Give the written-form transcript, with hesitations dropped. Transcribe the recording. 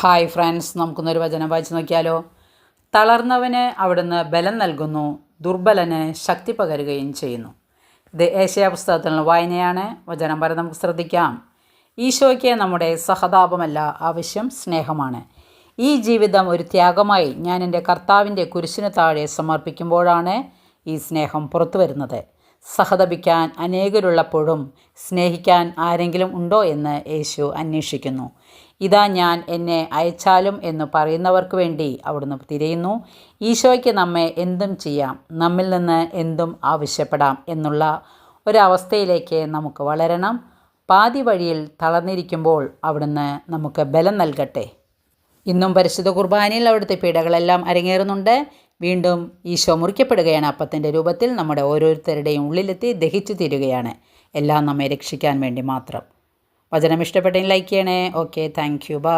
Hi friends, നമുക്കൊന്നൊരു വചനം വായിച്ച് നോക്കിയാലോ. തളർന്നവന് അവിടുന്ന് ബലം നൽകുന്നു, ദുർബലന് ശക്തി പകരുകയും ചെയ്യുന്നു. ഇത് ഏശയ്യാ പുസ്തകത്തിലുള്ള വായനയാണ്. വചനം വരെ നമുക്ക് ശ്രദ്ധിക്കാം. ഈശോയ്ക്ക് നമ്മുടെ സഹതാപമല്ല ആവശ്യം, സ്നേഹമാണ്. ഈ ജീവിതം ഒരു ത്യാഗമായി ഞാൻ എൻ്റെ കർത്താവിൻ്റെ കുരിശിന് താഴെ സമർപ്പിക്കുമ്പോഴാണ് ഈ സ്നേഹം പുറത്തു വരുന്നത്. സഹതപിക്കാൻ അനേകരുള്ളപ്പോഴും സ്നേഹിക്കാൻ ആരെങ്കിലും ഉണ്ടോ എന്ന് യേശു അന്വേഷിക്കുന്നു. ഇതാ ഞാൻ, എന്നെ അയച്ചാലും എന്ന് പറയുന്നവർക്ക് വേണ്ടി അവിടുന്ന് തിരയുന്നു. ഈശോയ്ക്ക് നമ്മെ എന്തും ചെയ്യാം, നമ്മിൽ നിന്ന് എന്തും ആവശ്യപ്പെടാം എന്നുള്ള ഒരവസ്ഥയിലേക്ക് നമുക്ക് വളരണം. പാതി വഴിയിൽ തളർന്നിരിക്കുമ്പോൾ അവിടുന്ന് നമുക്ക് ബലം നൽകട്ടെ. ഇന്നും പരിശുദ്ധ കുർബാനയിൽ അവിടുത്തെ പീഡകളെല്ലാം അരങ്ങേറുന്നുണ്ട്. വീണ്ടും ഈശോ മുറിക്കപ്പെടുകയാണ്. അപ്പത്തിൻ്റെ രൂപത്തിൽ നമ്മുടെ ഓരോരുത്തരുടെയും ഉള്ളിലെത്തി ദഹിച്ചു തീരുകയാണ്. എല്ലാം നമ്മെ രക്ഷിക്കാൻ വേണ്ടി മാത്രം. വചനം ഇഷ്ടപ്പെട്ടെങ്കിൽ ലൈക്ക് ചെയ്യണേ. Okay, thank you, by.